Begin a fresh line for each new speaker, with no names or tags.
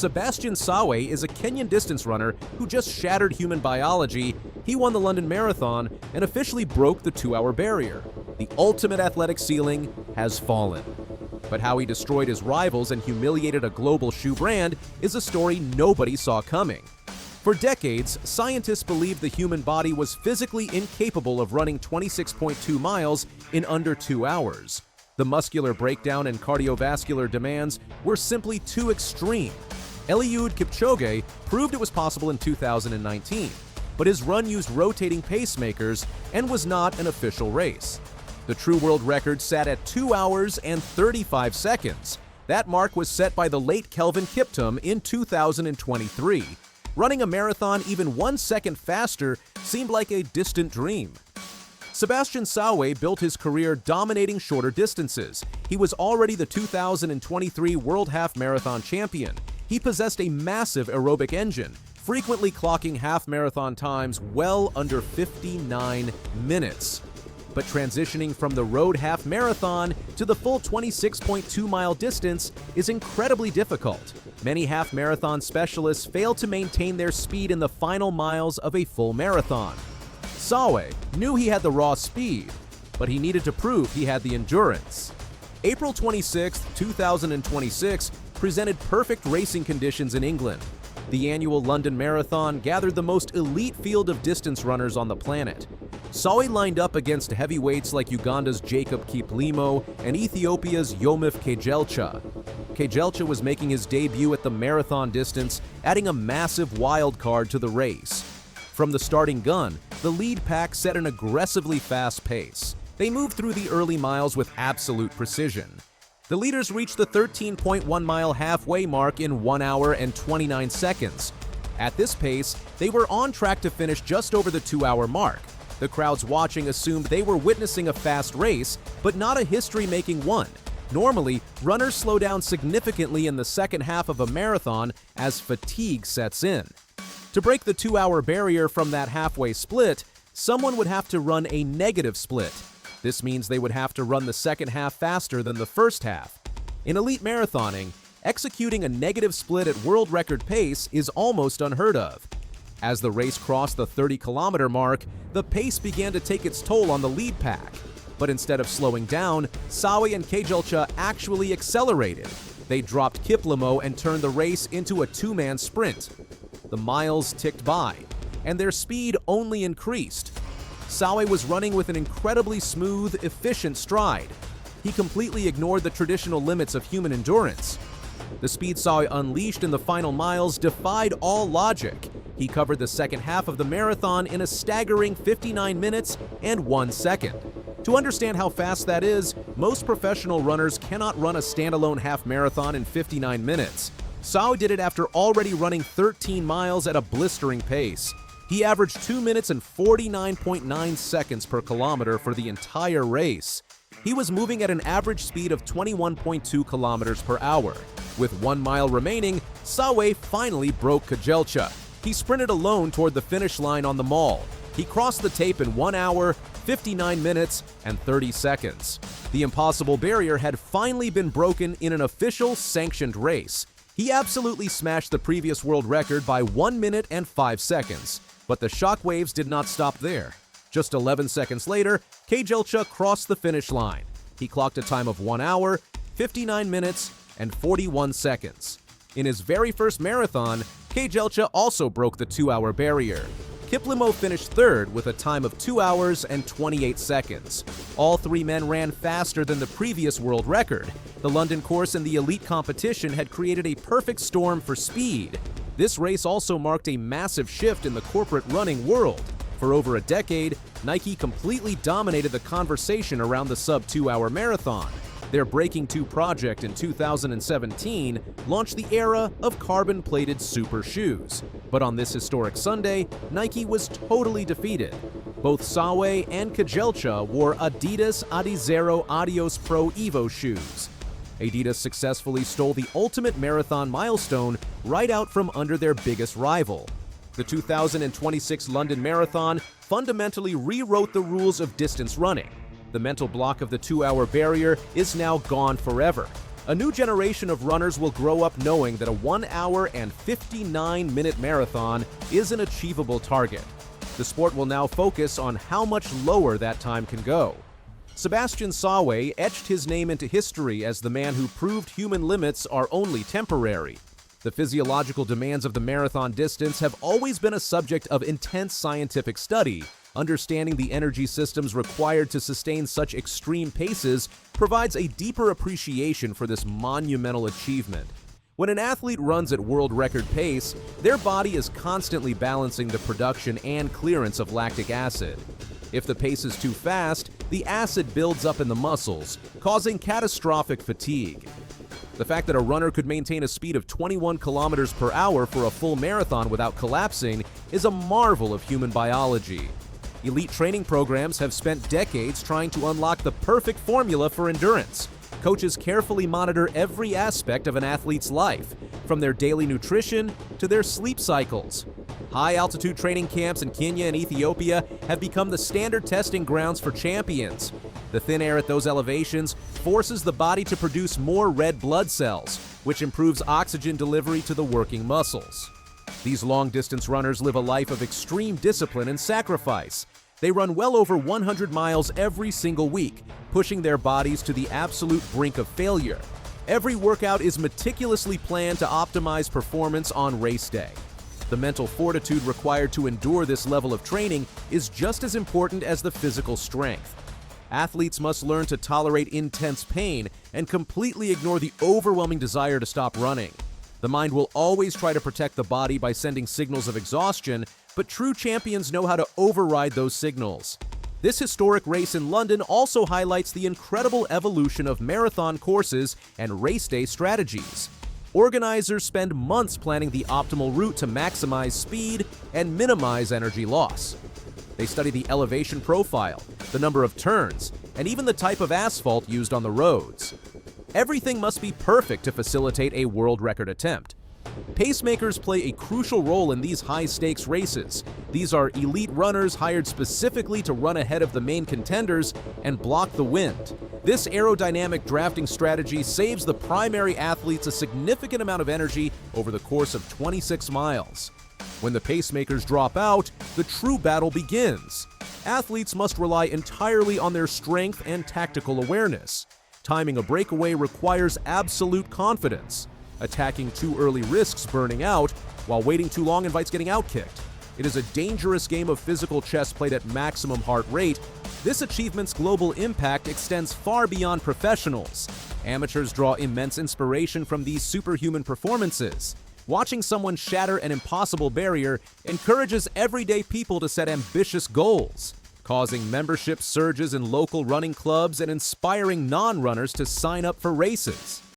Sabastian Sawe is a Kenyan distance runner who just shattered human biology. He won the London Marathon and officially broke the 2-hour barrier. The ultimate athletic ceiling has fallen. But how he destroyed his rivals and humiliated a global shoe brand is a story nobody saw coming. For decades, scientists believed the human body was physically incapable of running 26.2 miles in under 2 hours. The muscular breakdown and cardiovascular demands were simply too extreme. Eliud Kipchoge proved it was possible in 2019, but his run used rotating pacemakers and was not an official race. The true world record sat at 2 hours and 35 seconds. That mark was set by the late Kelvin Kiptum in 2023. Running a marathon even 1 second faster seemed like a distant dream. Sebastian Sawe built his career dominating shorter distances. He was already the 2023 World Half Marathon champion. He possessed a massive aerobic engine, frequently clocking half marathon times well under 59 minutes. But transitioning from the road half marathon to the full 26.2-mile distance is incredibly difficult. Many half marathon specialists fail to maintain their speed in the final miles of a full marathon. Sawe knew he had the raw speed, but he needed to prove he had the endurance. April 26, 2026 presented perfect racing conditions in England. The annual London Marathon gathered the most elite field of distance runners on the planet. Sawe lined up against heavyweights like Uganda's Jacob Kiplimo and Ethiopia's Yomif Kejelcha. Kejelcha was making his debut at the marathon distance, adding a massive wild card to the race. From the starting gun, the lead pack set an aggressively fast pace. They moved through the early miles with absolute precision. The leaders reached the 13.1-mile halfway mark in 1 hour and 29 seconds. At this pace, they were on track to finish just over the 2-hour mark. The crowds watching assumed they were witnessing a fast race, but not a history-making one. Normally, runners slow down significantly in the second half of a marathon as fatigue sets in. To break the 2-hour barrier from that halfway split, someone would have to run a negative split. This means they would have to run the second half faster than the first half. In elite marathoning, executing a negative split at world record pace is almost unheard of. As the race crossed the 30-kilometer mark, the pace began to take its toll on the lead pack. But instead of slowing down, Sawe and Kejelcha actually accelerated. They dropped Kiplimo and turned the race into a two-man sprint. The miles ticked by, and their speed only increased. Sawe was running with an incredibly smooth, efficient stride. He completely ignored the traditional limits of human endurance. The speed Sawe unleashed in the final miles defied all logic. He covered the second half of the marathon in a staggering 59 minutes and 1 second. To understand how fast that is, most professional runners cannot run a standalone half marathon in 59 minutes. Sawe did it after already running 13 miles at a blistering pace. He averaged 2 minutes and 49.9 seconds per kilometer for the entire race. He was moving at an average speed of 21.2 kilometers per hour. With 1 mile remaining, Sawe finally broke Kejelcha. He sprinted alone toward the finish line on the Mall. He crossed the tape in 1 hour, 59 minutes, and 30 seconds. The impossible barrier had finally been broken in an official, sanctioned race. He absolutely smashed the previous world record by 1 minute and 5 seconds. But the Shockwaves did not stop there. Just 11 seconds later, Kejelcha crossed the finish line. He clocked a time of 1 hour, 59 minutes, and 41 seconds. In his very first marathon, Kejelcha also broke the 2-hour barrier. Kiplimo finished third with a time of 2 hours and 28 seconds. All three men ran faster than the previous world record. The London course and the elite competition had created a perfect storm for speed. This race also marked a massive shift in the corporate running world. For over a decade, Nike completely dominated the conversation around the sub-2-hour marathon. Their Breaking 2 project in 2017 launched the era of carbon-plated super shoes. But on this historic Sunday, Nike was totally defeated. Both Sawe and Kejelcha wore Adidas Adizero Adios Pro Evo shoes. Adidas successfully stole the ultimate marathon milestone right out from under their biggest rival. The 2026 London Marathon fundamentally rewrote the rules of distance running. The mental block of the 2-hour barrier is now gone forever. A new generation of runners will grow up knowing that a 1 hour and 59-minute marathon is an achievable target. The sport will now focus on how much lower that time can go. Sabastian Sawe etched his name into history as the man who proved human limits are only temporary. The physiological demands of the marathon distance have always been a subject of intense scientific study. Understanding the energy systems required to sustain such extreme paces provides a deeper appreciation for this monumental achievement. When an athlete runs at world record pace, their body is constantly balancing the production and clearance of lactic acid. If the pace is too fast, the acid builds up in the muscles, causing catastrophic fatigue. The fact that a runner could maintain a speed of 21 kilometers per hour for a full marathon without collapsing is a marvel of human biology. Elite training programs have spent decades trying to unlock the perfect formula for endurance. Coaches carefully monitor every aspect of an athlete's life, from their daily nutrition to their sleep cycles. High-altitude training camps in Kenya and Ethiopia have become the standard testing grounds for champions. The thin air at those elevations forces the body to produce more red blood cells, which improves oxygen delivery to the working muscles. These long-distance runners live a life of extreme discipline and sacrifice. They run well over 100 miles every single week, pushing their bodies to the absolute brink of failure. Every workout is meticulously planned to optimize performance on race day. The mental fortitude required to endure this level of training is just as important as the physical strength. Athletes must learn to tolerate intense pain and completely ignore the overwhelming desire to stop running. The mind will always try to protect the body by sending signals of exhaustion, but true champions know how to override those signals. This historic race in London also highlights the incredible evolution of marathon courses and race day strategies. Organizers spend months planning the optimal route to maximize speed and minimize energy loss. They study the elevation profile, the number of turns, and even the type of asphalt used on the roads. Everything must be perfect to facilitate a world record attempt. Pacemakers play a crucial role in these high-stakes races. These are elite runners hired specifically to run ahead of the main contenders and block the wind. This aerodynamic drafting strategy saves the primary athletes a significant amount of energy over the course of 26 miles. When the pacemakers drop out, the true battle begins. Athletes must rely entirely on their strength and tactical awareness. Timing a breakaway requires absolute confidence. Attacking too early risks burning out, while waiting too long invites getting outkicked. It is a dangerous game of physical chess played at maximum heart rate. This achievement's global impact extends far beyond professionals. Amateurs draw immense inspiration from these superhuman performances. Watching someone shatter an impossible barrier encourages everyday people to set ambitious goals, causing membership surges in local running clubs and inspiring non-runners to sign up for races.